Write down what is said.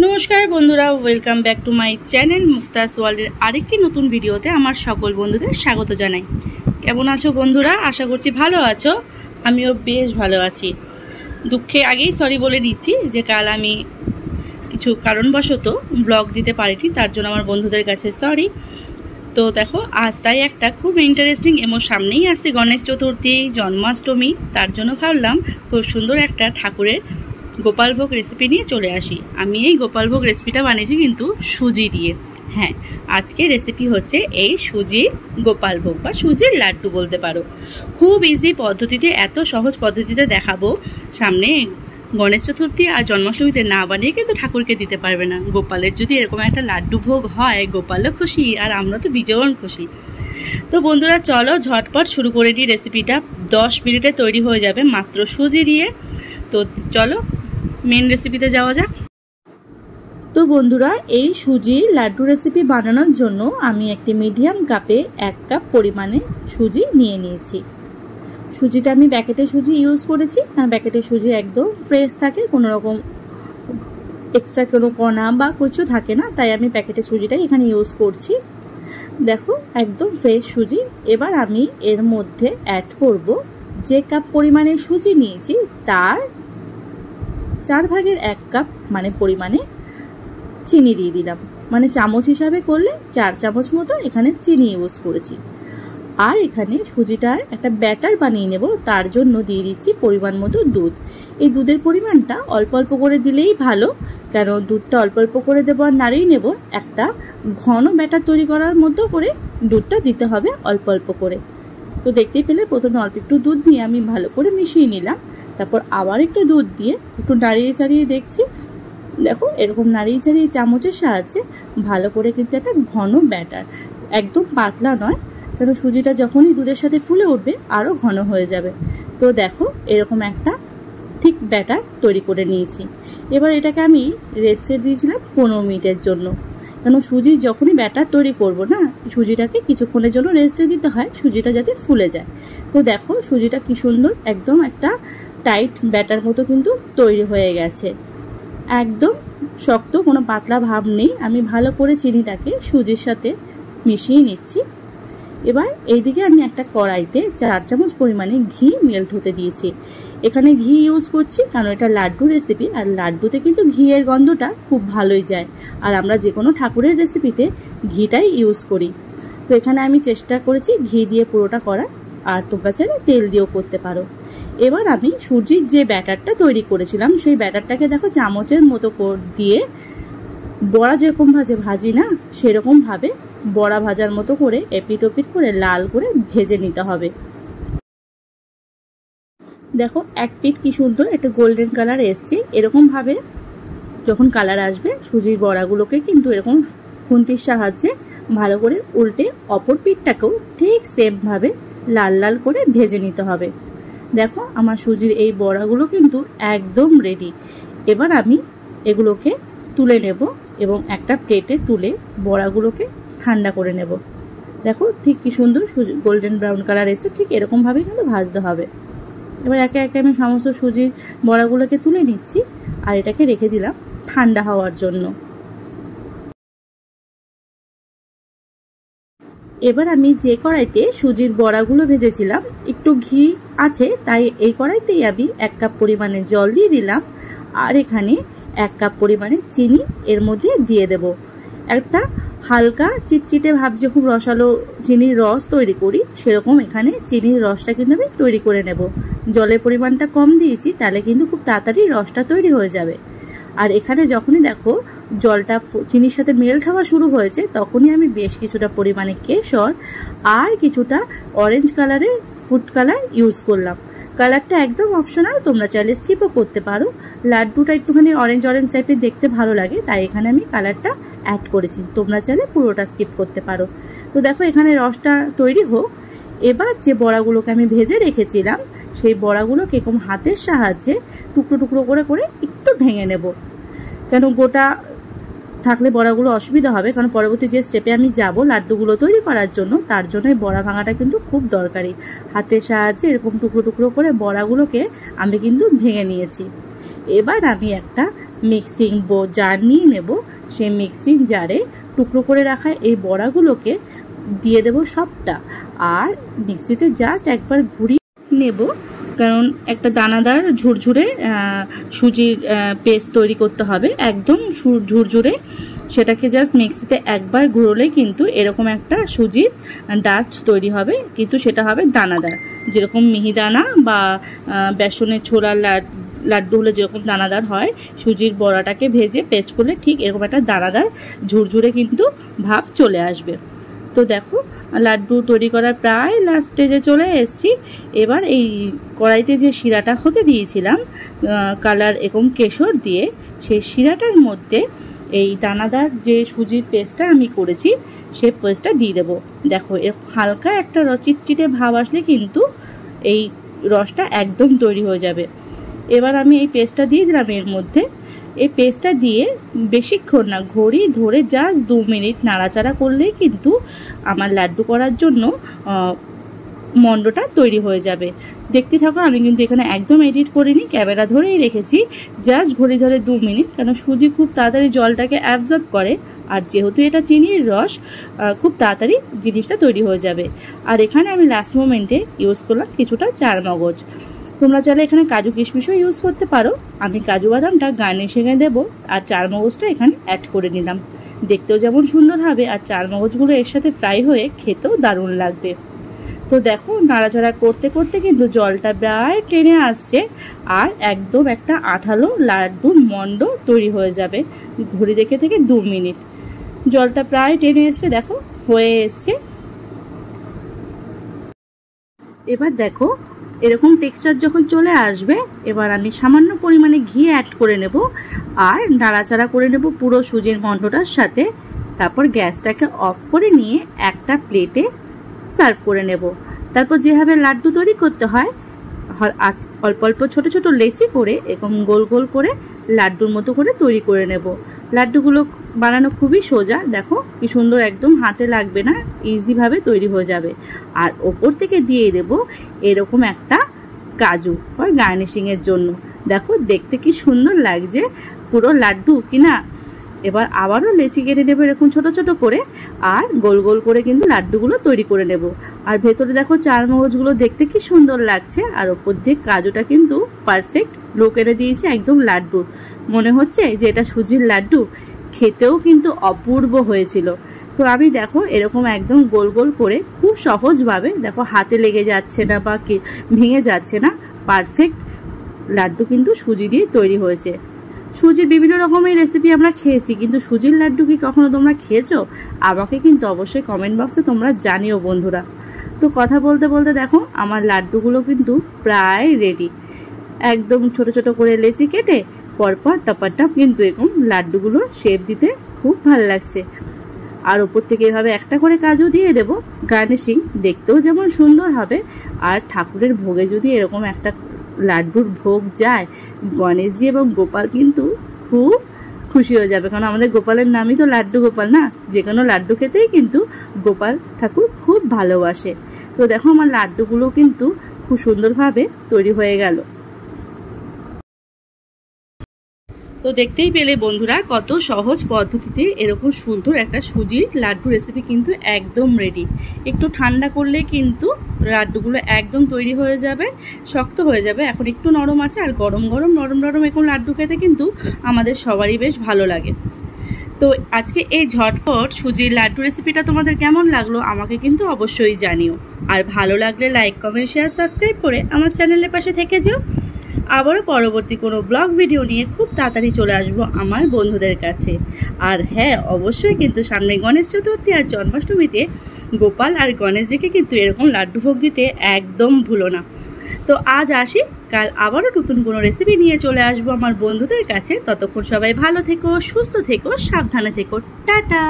नमस्कार बंधुरा welcome back to my channel Mukta's वर्ल्डের আরেকটি নতুন ভিডিওতে আমার সকল বন্ধুদের স্বাগত জানাই। কেমন আছো বন্ধুরা? আশা করছি ভালো আছো। আমিও বেশ ভালো আছি। দুঃখে আগেই সরি বলে দিচ্ছি যে কাল আমি কিছু কারণবশত ব্লগ দিতে পারিনি, তার জন্য আমার বন্ধুদের কাছে সরি। তো দেখো আজ তাই একটা খুব ইন্টারেস্টিং এবং সামনেই আসছে গণেশ চতুর্থী, জন্মাষ্টমী, তার জন্য ভাবলাম খুব সুন্দর একটা ঠাকুরের গোপালভোগ রেসিপি নিয়ে চলে আসি। আমি এই গোপালভোগ রেসিপিটা বানিয়েছি কিন্তু সুজি দিয়ে। হ্যাঁ, আজকে রেসিপি হচ্ছে এই সুজির গোপালভোগ বা সুজির লাড্ডু বলতে পারো। খুব ইজি পদ্ধতিতে, এত সহজ পদ্ধতিতে দেখাবো। সামনে গণেশ চতুর্থী আর জন্মাষ্টমীতে না বানিয়ে কিন্তু ঠাকুরকে দিতে পারবে না। গোপালের যদি এরকম একটা লাড্ডু ভোগ হয়, গোপালও খুশি আর আমরা তো ভীষণ খুশি। তো বন্ধুরা চলো ঝটপট শুরু করে দিই রেসিপিটা। 10 মিনিটে তৈরি হয়ে যাবে মাত্র সুজি দিয়ে। তো চলো মেন রেসিপিতে যাওয়া যাক। তো বন্ধুরা এই সুজির লাড্ডু রেসিপি বানানোর জন্য আমি একটি মিডিয়াম কাপে 1 কাপ পরিমাণে সুজি নিয়ে নিয়েছি। সুজিটা আমি প্যাকেটের সুজি ইউজ করেছি, কারণ প্যাকেটের সুজি একদম ফ্রেশ থাকে, কোনো রকম এক্সট্রা কোনো কণা বা কিছু থাকে না, তাই আমি প্যাকেটের সুজিটাই এখানে ইউজ করছি। দেখো একদম ফ্রেশ সুজি। এবার আমি এর মধ্যে অ্যাড করব যে কাপ পরিমাণে সুজি নিয়েছি তার 4 ভাগের 1 কাপ মানে পরিমাণে চিনি দিয়ে দিলাম। মানে চামচ হিসাবে করলে 4 চামচ মতো এখানে চিনি ইউজ করেছি। আর এখানে সুজিটার একটা ব্যাটার বানিয়ে নেব, তার জন্য দিয়ে দিচ্ছি পরিমাণ মতো দুধ। এই দুধের পরিমাণটা অল্প অল্প করে দিলেই ভালো, কারণ দুধটা অল্প অল্প করে দেবো আর নাড়িয়ে নেব। একটা ঘন ব্যাটার তৈরি করার মতো করে দুধটা দিতে হবে অল্প অল্প করে। তো দেখতেই পেলে প্রথমে অল্প একটু দুধ দিয়ে আমি ভালো করে মিশিয়ে নিলাম। তারপর আবার একটু দুধ দিয়ে একটু নাড়িয়ে চাড়িয়ে দেখছি। দেখো এরকম নাড়িয়ে চাড়িয়ে চামচের সাহায্যে ভালো করে কিন্তু একটা ঘন ব্যাটার, একদম পাতলা নয়, কারণ সুজিটা যখনই দুধের সাথে ফুলে উঠবে আরও ঘন হয়ে যাবে। তো দেখো এরকম একটা ঠিক ব্যাটার তৈরি করে নিয়েছি। এবার এটাকে আমি রেস্টে দিয়েছিলাম 15 মিনিটের জন্য, কারণ সুজি যখনই ব্যাটার তৈরি করব না, সুজিটাকে কিছুক্ষণের জন্য রেস্টে দিতে হয়, সুজিটা যাতে ফুলে যায়। তো দেখো সুজিটা কি সুন্দর একদম একটা টাইট ব্যাটার মতো কিন্তু তৈরি হয়ে গেছে। একদম শক্ত, কোনো পাতলা ভাব নেই। আমি ভালো করে চিনিটাকে সুজির সাথে মিশিয়ে নিচ্ছি। এবার এইদিকে আমি একটা কড়াইতে 4 চামচ পরিমাণে ঘি মেল্ট হতে দিয়েছি। এখানে ঘি ইউজ করছি কারণ এটা লাড্ডু রেসিপি, আর লাড্ডুতে কিন্তু ঘিয়ের গন্ধটা খুব ভালোই যায়, আর আমরা যে কোনো ঠাকুরের রেসিপিতে ঘিটাই ইউজ করি। তো এখানে আমি চেষ্টা করেছি ঘি দিয়ে পুরোটা করার, আর তোমরা চাইলে তেল দিয়েও করতে পারো। এবার আমি সুজির যে ব্যাটারটা তৈরি করেছিলাম সেই ব্যাটারটাকে দেখো চামচের মতো দিয়ে বড়া যেরকম ভাজি না, সেরকম ভাবে বড়া ভাজার মতো করে এপিট ওপিট করে লাল করে ভেজে নিতে হবে। দেখো এক পিঠ কি সুন্দর একটা গোল্ডেন কালার এসছে। এরকম ভাবে যখন কালার আসবে সুজির বড়াগুলোকে কিন্তু এরকম খুন্তির সাহায্যে ভালো করে উল্টে অপর পিঠটাকেও ঠিক সেম ভাবে লাল লাল করে ভেজে নিতে হবে। দেখো আমার সুজির এই বড়াগুলো কিন্তু একদম রেডি। এবার আমি এগুলোকে তুলে নেব এবং একটা প্লেটে তুলে বড়াগুলোকে ঠান্ডা করে নেব। দেখো ঠিক কি সুন্দর গোল্ডেন ব্রাউন কালার এসে, ঠিক এরকম ভাবে কিন্তু ভাজতে হবে। এবার একে একে আমি সমস্ত সুজির বড়াগুলোকে তুলে নিচ্ছি আর এটাকে রেখে দিলাম ঠান্ডা হওয়ার জন্য। এবার আমি যে কড়াইতে সুজির বড়াগুলো ভেজেছিলাম একটু ঘি আছে, তাই এই কড়াইতেই আমি 1 কাপ পরিমাণে জল দিয়ে দিলাম, আর এখানে 1 কাপ পরিমাণে চিনি এর মধ্যে দিয়ে দেব। একটা হালকা চিটচিটে ভাব, যে খুব রসালো চিনির রস তৈরি করি সেরকম এখানে চিনির রসটা কিন্তু আমি তৈরি করে নেব। জলের পরিমাণটা কম দিয়েছি, তাহলে কিন্তু খুব তাড়াতাড়ি রসটা তৈরি হয়ে যাবে। আর এখানে যখনই দেখো জলটা চিনির সাথে মেল্ট হওয়া শুরু হয়েছে, তখনই আমি বেশ কিছুটা পরিমাণে কেশর আর কিছুটা অরেঞ্জ কালারের ফুড কালার ইউজ করলাম। কালারটা একদম অপশনাল, তোমরা চাইলে স্কিপও করতে পারো। লাড্ডুটা একটুখানি অরেঞ্জ অরেঞ্জ টাইপের দেখতে ভালো লাগে, তাই এখানে আমি কালারটা অ্যাড করেছি। তোমরা চাইলে পুরোটা স্কিপ করতে পারো। তো দেখো এখানে রসটা তৈরি হোক। এবার যে বড়াগুলোকে আমি ভেজে রেখেছিলাম সেই বড়াগুলোকে এরকম হাতের সাহায্যে টুকরো টুকরো করে করে একটু ভেঙে নেব, কেন গোটা থাকলে বড়াগুলো অসুবিধা হবে, কারণ পরবর্তী যে স্টেপে আমি যাব লাড্ডুগুলো তৈরি করার জন্য, তার জন্য এই বড়া ভাঙাটা কিন্তু খুব দরকারি। হাতের সাহায্যে এরকম টুকরো টুকরো করে বড়াগুলোকে আমি কিন্তু ভেঙে নিয়েছি। এবার আমি একটা মিক্সিং জার নিয়ে নেব। সেই মিক্সিং জারে টুকরো করে রাখা এই বড়াগুলোকে দিয়ে দেব সবটা, আর মিক্সিতে জাস্ট একবার ঘুরিয়ে নেব, কারণ একটা দানাদার ঝুরঝুরে সুজির পেস্ট তৈরি করতে হবে, একদম ঝুরঝুরে। সেটাকে জাস্ট মিক্সিতে একবার ঘুরলেই কিন্তু এরকম একটা সুজির ডাস্ট তৈরি হবে, কিন্তু সেটা হবে দানাদার, যেরকম মিহিদানা বা বেসনের ছোলার লাড্ডু হলে যেরকম দানাদার হয়, সুজির বড়াটাকে ভেজে পেস্ট করলে ঠিক এরকম একটা দানাদার ঝুরঝুরে কিন্তু ভাব চলে আসবে। তো দেখো লাড্ডু তৈরি করার প্রায় লাস্ট স্টেজে চলে এসেছি। এবার এই কড়াইতে যে শিরাটা হতে দিয়েছিলাম কালার এবং কেশর দিয়ে, সেই শিরাটার মধ্যে এই দানাদার যে সুজির পেস্টটা আমি করেছি সেই পেস্টটা দিয়ে দেবো। দেখো এর হালকা একটা চিটচিটে ভাব আসলে কিন্তু এই রসটা একদম তৈরি হয়ে যাবে। এবার আমি এই পেস্টটা দিয়ে দিলাম এর মধ্যে। এই পেস্টটা দিয়ে বেশিক্ষণ না, ঘড়ি ধরে জাস্ট 2 মিনিট নাড়াচাড়া করলেই কিন্তু আমার লাড্ডু করার জন্য মন্ডটা তৈরি হয়ে যাবে। দেখতে থাকো, আমি কিন্তু এখানে একদম এডিট করিনি, ক্যামেরা ধরেই রেখেছি। জাস্ট ঘড়ি ধরে 2 মিনিট, কারণ সুজি খুব তাড়াতাড়ি জলটাকে অ্যাবজর্ব করে, আর যেহেতু এটা চিনির রস খুব তাড়াতাড়ি জিনিসটা তৈরি হয়ে যাবে। আর এখানে আমি লাস্ট মোমেন্টে ইউজ করলাম কিছুটা চারমগজ। তোমরা চাইলে এখানে কাজু কিশমিশও ইউজ করতে পারো। আমি কাজু বাদামটা গার্নিশিংয়ে দেবো, আর চারমগজটা এখানে অ্যাড করে নিলাম। দেখতেও যেমন সুন্দর হবে, আর চারমগজগুলো এর সাথে ফ্রাই হয়ে খেতেও দারুণ লাগবে। তো দেখো নাড়াচাড়া করতে করতে কিন্তু জলটা প্রায় টেনে আসছে, আর একদম একটা আঠালো লাড্ডুর মন্ড তৈরি হয়ে যাবে। ঘড়ি দেখে থেকে 2 মিনিট জলটা প্রায় টেনে এসছে, দেখো হয়ে এসছে। এবার দেখো এরকম টেক্সচার যখন চলে আসবে, এবার আমি সামান্য পরিমাণে ঘি অ্যাড করে নেব, আর নাড়াচাড়া করে নেব পুরো সুজির মন্ডটার সাথে। তারপর গ্যাসটাকে অফ করে নিয়ে একটা প্লেটে সার্ভ করে নেব। তারপর যেভাবে লাড্ডু তৈরি করতে হয়, অল্প অল্প ছোট ছোট লেচি করে এরকম গোল গোল করে লাড্ডুর মতো করে তৈরি করে নেব। লাড্ডুগুলো বানানো খুবই সোজা, দেখো কি সুন্দর, একদম হাতে লাগবে না, ইজিভাবে তৈরি হয়ে যাবে। আর ওপর থেকে দিয়ে দেব এরকম একটা কাজু ফর গার্নিশিংয়ের জন্য। দেখো দেখতে কি সুন্দর লাগছে পুরো লাড্ডু, কিনা। এবার আবারও লেচি কেটে নেবো এরকম ছোট ছোট করে, আর গোল গোল করে কিন্তু লাড্ডুগুলো তৈরি করে নেব। আর ভেতরে দেখো চারমগজগুলো দেখতে কি সুন্দর লাগছে, আর ওপর দিয়ে কাজুটা কিন্তু পারফেক্ট লুক এনে দিয়েছে একদম লাড্ডুর। মনে হচ্ছে যে এটা সুজির লাড্ডু, খেতেও কিন্তু অপূর্ব হয়েছিল। তো আমি দেখো এরকম একদম গোল গোল করে খুব সহজভাবে, দেখো হাতে লেগে যাচ্ছে না বা ভেঙে যাচ্ছে না, পারফেক্ট লাড্ডু কিন্তু সুজি দিয়ে তৈরি হয়েছে। সুজির বিভিন্ন রকমের রেসিপি আমরা খেয়েছি, কিন্তু সুজির লাড্ডু কি কখনো তোমরা খেয়েছো? আমাকে কিন্তু অবশ্যই কমেন্ট বক্সে তোমরা জানিও বন্ধুরা। তো কথা বলতে বলতে দেখো আমার লাড্ডুগুলো কিন্তু প্রায় রেডি। একদম ছোট ছোট করে লেচি কেটে পরপর টপাটপ কিন্তু এরকম লাড্ডুগুলো শেপ দিতে খুব ভালো লাগছে। আর ওপর থেকে এভাবে একটা করে কাজু দিয়ে দেব গার্নিশিং, দেখতেও যেমন সুন্দর হবে। আর ঠাকুরের ভোগে যদি এরকম একটা লাড্ডুর ভোগ যায়, গণেশজি এবং গোপাল কিন্তু খুব খুশি হয়ে যাবে, কারণ আমাদের গোপালের নামই তো লাড্ডু গোপাল না। যে কোনো লাড্ডু খেতেই কিন্তু গোপাল ঠাকুর খুব ভালোবাসে। তো দেখো আমার লাড্ডুগুলো কিন্তু খুব সুন্দরভাবে তৈরি হয়ে গেল। তো দেখতেই পেলে বন্ধুরা কত সহজ পদ্ধতিতে এরকম সুন্দর একটা সুজির লাড্ডু রেসিপি কিন্তু একদম রেডি। একটু ঠান্ডা করলে কিন্তু লাড্ডুগুলো একদম তৈরি হয়ে যাবে, শক্ত হয়ে যাবে। এখন একটু নরম আছে, আর গরম গরম নরম নরম এখন লাড্ডু খেতে কিন্তু আমাদের সবারই বেশ ভালো লাগে। তো আজকে এই ঝটপট সুজির লাড্ডু রেসিপিটা তোমাদের কেমন লাগলো আমাকে কিন্তু অবশ্যই জানিও। আর ভালো লাগলে লাইক কমেন্ট শেয়ার সাবস্ক্রাইব করে আমার চ্যানেলের পাশে থেকে যেও। আবারও পরবর্তী কোনো ব্লগ ভিডিও নিয়ে খুব তাড়াতাড়ি চলে আসবো আমার বন্ধুদের কাছে। আর হ্যাঁ, অবশ্যই কিন্তু সামনে গণেশ চতুর্থী আর জন্মাষ্টমীতে গোপাল আর গণেশজিকে কিন্তু এরকম লাড্ডু ভোগ দিতে একদম ভুলো না। তো আজ আসি, কাল আবারও নতুন কোনো রেসিপি নিয়ে চলে আসবো আমার বন্ধুদের কাছে। ততক্ষণ সবাই ভালো থেকো, সুস্থ থেকো, সাবধানে থেকো, টাটা।